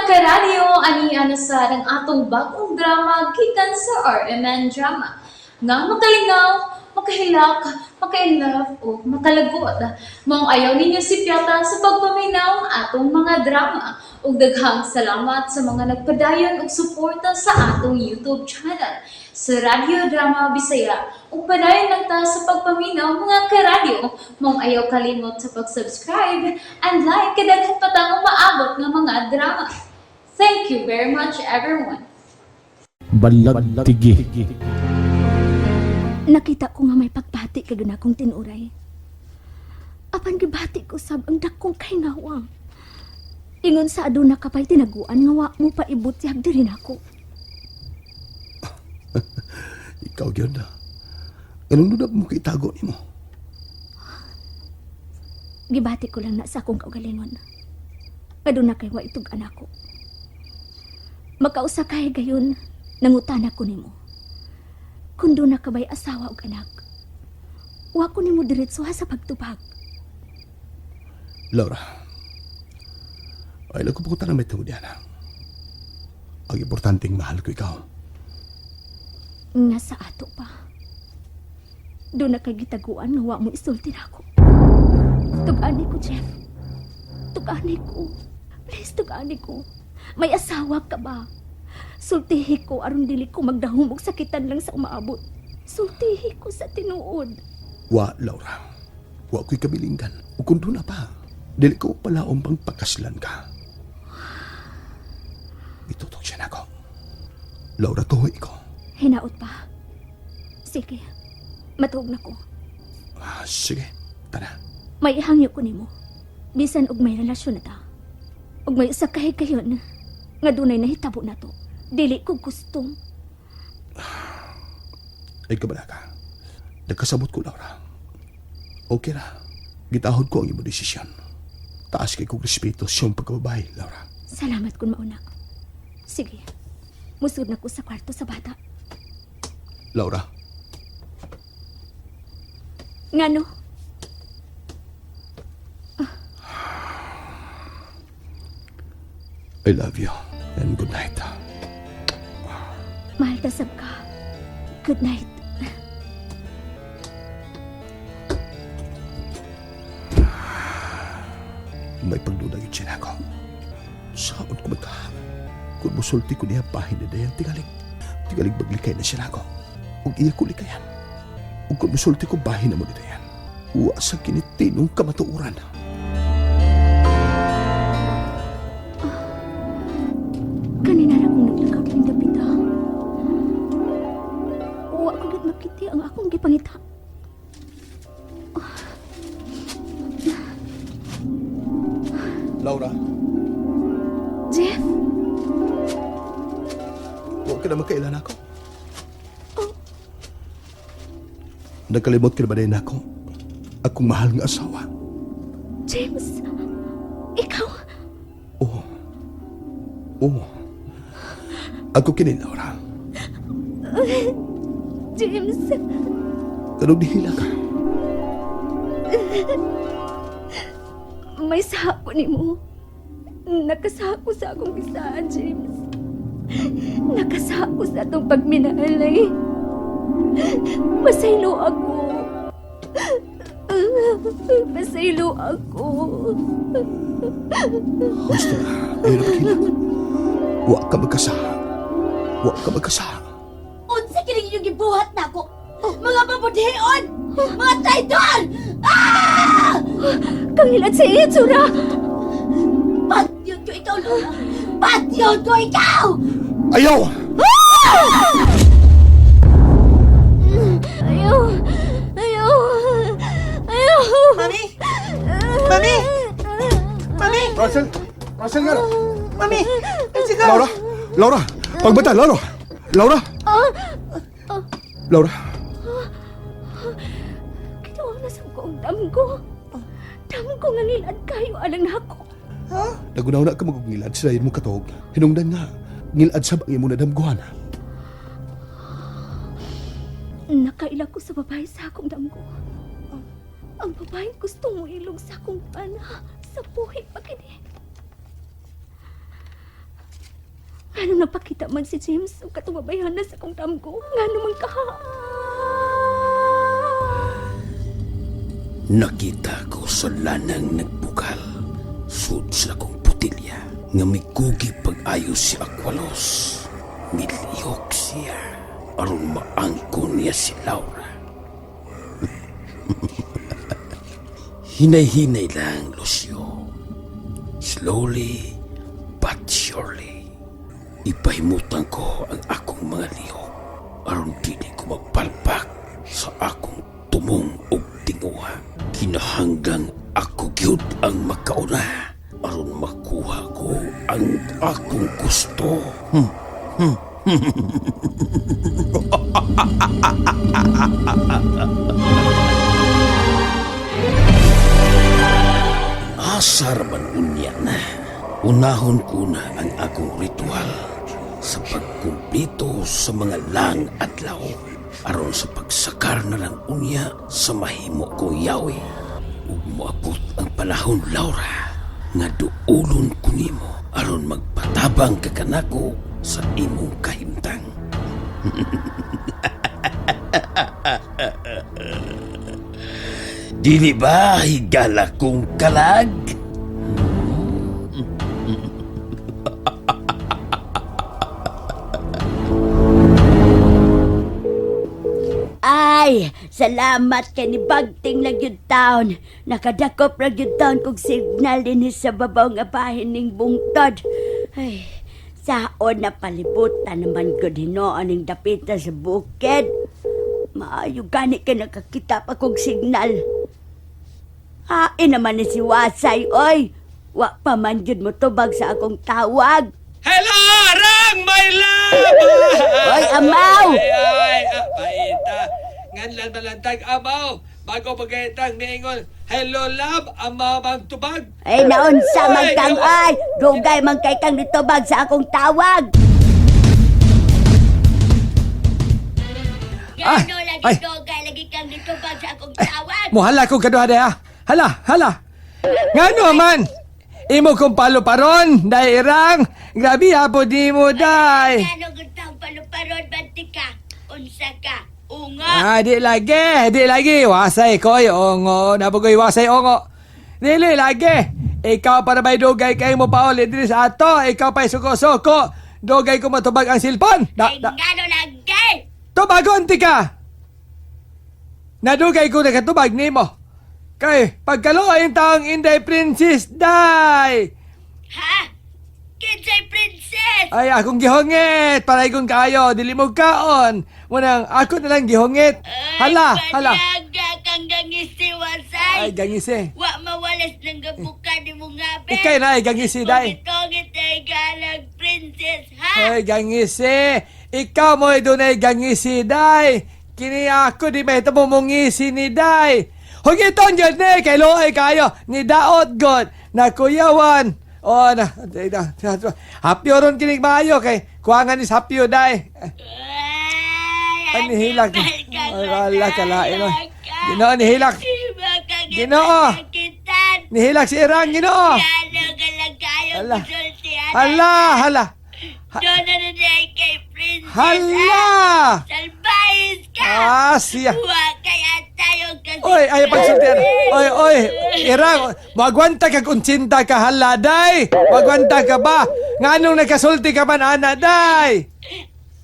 karadyo, aniya na sa ng atong bagong drama gikan sa RMN Drama. Nga makalingaw, makahilak, maka-inlove, o makalagod. Maong ayaw ninyo si Piata sa pagpaminaw ang atong mga drama. Ug daghang salamat sa mga nagpadayon ug suporta sa atong YouTube channel sa Radyo Drama Bisaya. Ug padayon lang ta sa pagpaminaw mga karadyo. Maong ayaw kalimot sa pag-subscribe and like kadaghan pa tang maabot nga mga drama. Thank you very much everyone. Balag tigi. Nakita ko nga may pagpati kag na akong tinuray. Apan gibati ko sab ang dakong kahinawang. Ingon sa aduna ka pa'y tinaguan nga wa mo paibot yag diri nako. Ikaw gyud na. Anong nunab mo kaitago nimo? Gibati ko lang na sa akong kaugalingon. Aduna kay wa itug anak ko. Makausa kay gayon nangutana ko nimo. Kung doon na kabay asawa o anak, wa ko nimo diretso ha sa pagtubag. Laura, ay nagkupukutan na may tungod yan. Ang importanteng mahal ko ikaw. Nga sa ato pa. Doon na kay gitaguan nga wa mo isulti na ako. Tugani ko, Jeff. Tugani ko. Please, tugani ko. May asawa ka ba? Sultihi ko aron dili ko magdahumog sakitan lang sa umaabot. Sultihi ko sa tinuod. Wa, Laura. Wa ko'y kabilinggan. O kung doon na pa, dili ko palaong pang pakaslan ka. Itutok siya na ako. Laura, tuhoy ko. Hinaot pa. Sige. Matuog na ko. Sige, tara. May ihangyo ko nimo. Bisan og may relasyon na ta. Og may usa kahay kayon nga dunay nahitabo na to. Dili ko gustong. Ay kabala ka. Nagkasabot ko, Laura. Okay na. Gitahod ko ang imo desisyon. Taas kay kong respeto sa iyong pagkababae, Laura. Salamat kun mauna. Sige. Musud na ko sa kwarto sa bata. Laura, Ngano? I love you and good night. Mahal ta sab ka. Good night. May pagduda yun siya ako. Saan ko magka? Kung musulti ko niya pahin na dayan, tigalig maglikay na siya ako. Huwag iya ko likayan. Huwag kung musulti ko bahin na mo nito yan. Uwa sa kinitinong kamatuuran. Kanina na kong naglakaw din dapita. Uwa ko gid makiti ang akong gipangita. Laura, Jeff? huwag ka na magkailan ako. Nagkalimot ka na ba din ako? Akong mahal nga asawa. James? Ikaw? Oo. Oo. Ako kini, Laura. James? Kanong dihila ka? May sako ni mo. Nakasako sa akong bisaan, James. Nakasako sa atong pagminalay. Masaylo ako. Masaylo ako. Basta, ayun ang hila. Huwag ka magkasaha. Huwag ka magkasaha. Unsa kining inyong gibuhat nako? Mga babudhion! Mga traidor! Ah! Kangilan sa itsura! Patyod ko ikaw, Lola! Patyod ko ikaw! Ayaw! Ayaw! Ayaw! Ayaw! Mami! Mami! Mami! Russell nga! Mami! Sige! Laura! Laura! Pagbata, Laura! Laura! Laura! Ginawa na sa ko ang damgo. Damgo nga nilad kayo alang nako. Nagunaw na ka magugngilad sa mo katog. Hinungdan nga. Ngilad sa bangin mo na damguhan. Nakaila ko sa babae sa akong damgo. Ang babaeng gusto mo ilog sa akong pana sa buhay pa kini. Ngano napakita man si James o katumabayan na sa kong damgo. Ngano man ka. Nakita ko sa lanang nagbukal. Sud sa kong putilya. Nga may kugi pag-ayos si Aqualos. Miliyok siya. Aron maangkon niya si Laura. Hinay-hinay lang, Lucio. Slowly but surely. Ipahimutan ko ang akong mga lihok. Aron dili ko magpalpak sa akong tumong og tinguha. Kinahanggang ako gyud ang makauna. Aron makuha ko ang akong gusto. Asar man unya na. Unahon ko na ang akong ritual sa pagkumplito sa mga lang adlaw aron sa pagsakar na lang unya sa mahimo kong yawi. Ug moabot ang panahon, Laura, nga duulon ko nimo aron magpatabang ka kanako sa imong kahimtang. Dili ba higala kong kalag? Ay, salamat kay ni Bagting lang yun taon. Nakadakop lang yun taon kong signal din sa babaw nga bahin ning bungtod. Ay, saon na palibutan naman ko dinoon ning dapita sa bukid. Maayo gani ka nakakita pa kong signal. Hain naman ni si Wasay, oy. Wa pa man yun mo tubag sa akong tawag. Hello, Arang, my love! Oy, amaw! Ay, paita. Ngan lang balantag, amaw. Bago pagkaitang niingon, hello, love, amaw bang tubag? Ay, naunsa man kang ay. Dugay man kay kang nitubag sa akong tawag. Gano lagi dugay lagi kang nitubag sa akong tawag. Muhala ko kaduha de ha. Hala. Ngano man? Imo kong paluparon, day irang. Grabe hapo di mo, day. Gano gutang paluparon bantika. Unsa ka? Unga. Di lagi. Wasay ko'y ongo. Nabugoy wasay ongo. Dili lagi. Ikaw para may dugay kayo mo pa ulit dili sa ato. Ikaw pa'y suko-suko. Dugay ko matubag ang silpon. Ay, gano lagi. Tubagon ti ka! Nadugay ko nakatubag ni mo. Kay, pagkaluoy yung taong Inday Princess, day! Ha? Kinsay princess? Ay, akong gihongit. Paray kong kayo. Dili mo kaon. Munang, ako na lang gihongit. Hala. Palaga kang gangisi, Wasay. Ay, gangisi. Wa mawalas ng gabuka ni mo nga, be. Ikay na, gangisi, day. Kungit ay galang princess, ha? Ay, gangisi. Ikaw mo doon ay gangisi, day. Kini ako di may tamumungisi ni day. Hugiton dyan ni, kay loay kayo. Ni daot god. Na kuyawan. O, hapyo ron kinig maayo kay kuwangan is hapyo, day. Ay, Hilak. Ay, wala ka lain. Ginoo, nihilak. Ginoo. Nihilak si Irang, ginoo. Gano galang kayo, Hala. musultihan. Hala. Doon na na kay princess, Hala. Salbayis ka. Siya. Wa kaya tayo kasi. Oy, ay pagsultihan. Oy, Irang, magwanta ka kung cinta ka haladay. Magwanta ka ba? Nganong nagkasulti ka man, ana, day?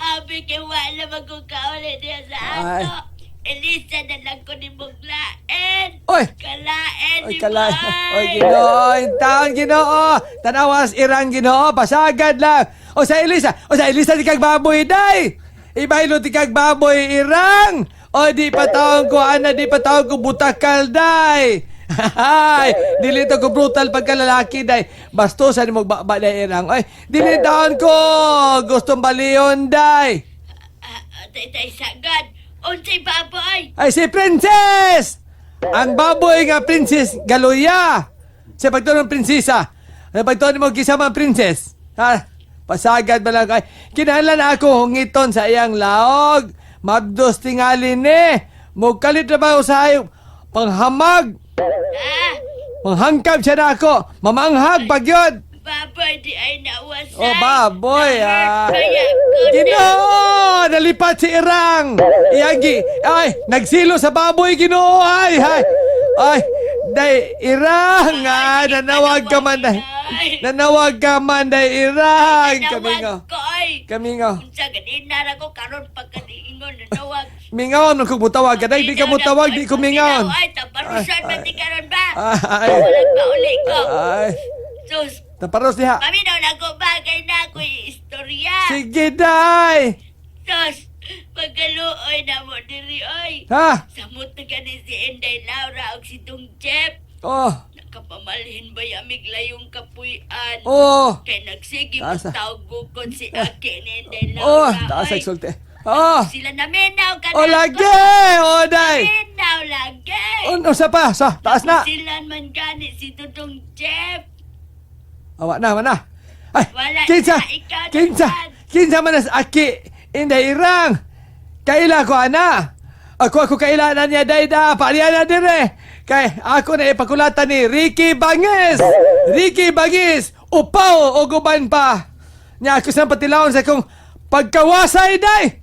Abi kay wala magkukaulit niya sa Ay. ato. Elisa na lang ko ni Buglaen. Oy. Kalaen Oy, ni kalay. Bay. Oy, ginoo, intaon, ginoo. Tanawas, Irang, ginoo. Pasagad lang. O sa Elisa, di kag baboy, day. Ibaylo ti kag baboy, Irang. O di patawang ko, ana, di patawang ko butakal, day. Ay, dili to ko brutal pagkalalaki, day. Bastusan mo ba, day, Irang. Oy, dili taon ko. Gustong baliyon, day. Tay sagad. Unsay baboy? Ay, si Princess! Ang baboy nga Princess Galuya. Sa pagtuon ng prinsesa. Sa pagtuon mo kisama ang princess. Ha? Pasagad ba lang kay. Kinahanglan ako hungiton sa iyang laog. Magdos tingali ni. Mugkalit na ba usahay panghamag. Ha? Manghangkab siya na ako. Mamanghag pagyod. baboy di ay nawasay. Oh, baboy, Kaya ko Ginoo! Nalipat si Irang! Iyagi! Ay! Nagsilo sa baboy, Ginoo! Ay! Ay! Ay! Day, Irang! Nanawag ka man, day! Nanawag ka man, day, Irang! Kamingaw! Kamingaw! Unsa ganina ra ko karon pagkadiingon nanawag. Mingaw, nung kung mutawag ka, day, di ka mutawag, di ko mingaw! Ay, taparusan man di karon ba? Ay! Walang pauli ko. Ay! Sus, Taparos diha! paminaw na ko bagay na ako istorya. Sige, day! Sus, pagkaluoy na mo diri oy. Ha? Samot na gani si Inday Laura o si Dong Jeff. Oh! Nakapamalhin ba yamig layong kapuyan? Oh! Kay nagsige mo Taas na. tawag bukod si Aki ni Inday Oh! Laura. Taas oy. ang sulti! Oh! Sila naminaw ka Oh, lagi! Oh, day! Naminaw lagi. Oh, sa pa! Sa! Taas na! Sila man gani si Dudong Jeff. Awa na, mana. Ay, Wala kinsa, na, ikaw kinsa, naman. kinsa man as aki, inday irang. Kaila ko, ana. Ako kaila na niya, dayda, pariya na dire. Kay, ako na ipakulatan ni Ricky Bangis. Ricky Bangis, upaw o guban pa. Nya ako sa patilawon sa kong pagkawasay, day.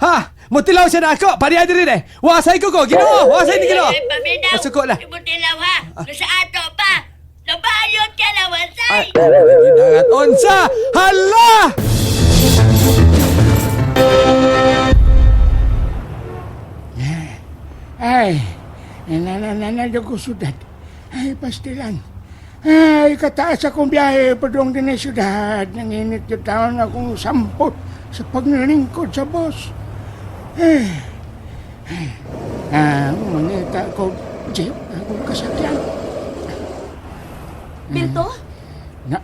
Ha, mutilaw siya na ako, pariya dire, day. Wasay ko, Ginoo, wasay ni Ginoo. Paminaw. Masuko na. Ibutilaw ha. Sa ato pa. Nabayot ka na, Wasay. Ginangat onsa! Hala! Ay, nanananado ko sudad. Ay, pastilan. Ay, kataas akong biyahe padung din sa sudad. Nanginit yung taon akong sampot sa pagnalingkod sa boss. Mangita ko, Jeep, akong kasakyan. Bilto? Na,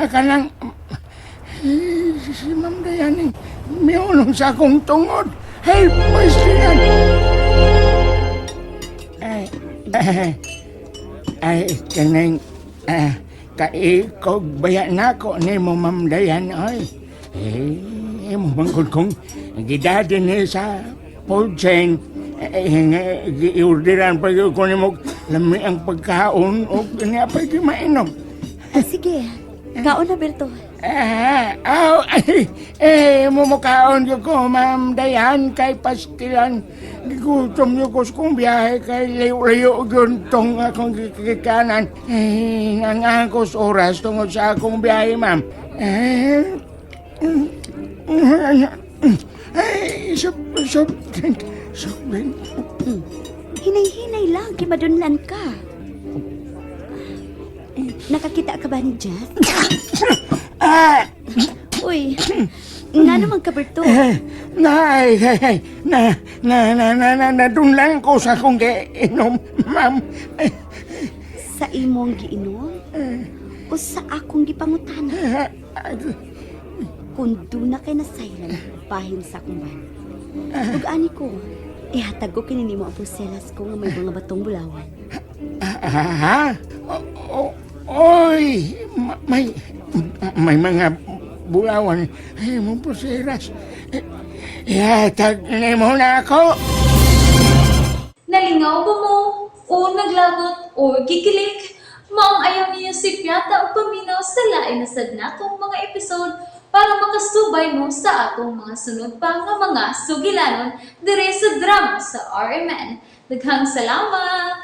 kanang, si Ma'am Dayan, may unong sa akong tungod. Hey, pastilan! Kanang, kaikog baya na ko ni mo, Ma'am Dayan, ay. Mo bangkod kong gidadin ni sa food chain. Giorderan pa ko ni mo lami ang pagkaon o kanya pa mainom. Sige. Kaon na, Bilto. Mumukaon yun ko, Ma'am Dayan, kay pastilan. Gigutom yun ko sa kong biyahe, kay layo-layo yun tong akong kikanan. Nangangkos oras tungod sa akong biyahe, Ma'am. Sob drink. Hinay-hinay lang, kimadunlan ka. Nakakita ka ba ni Jeff? Uy, nga naman ka, Berto. Nadunlan ko sa akong inom, Ma'am. Sa imong giinom? O sa akong gipangutana? Kung doon na kay nasayran, bahin sa akong ban. Ug-ani ko, ihatag ko kinini mo ang puselas ko nga may mga batong bulawan. Oy, may mga bulawan. Ay, mo puseras. Ihatag ni mo na ako. Nalingaw ba mo? O naglagot? O gikilik? Maong ayaw niya si Piata o paminaw sa lain na sad natong mga episode para makasubay mo sa atong mga sunod pa nga mga sugilanon dire sa drama sa RMN. Daghang salamat!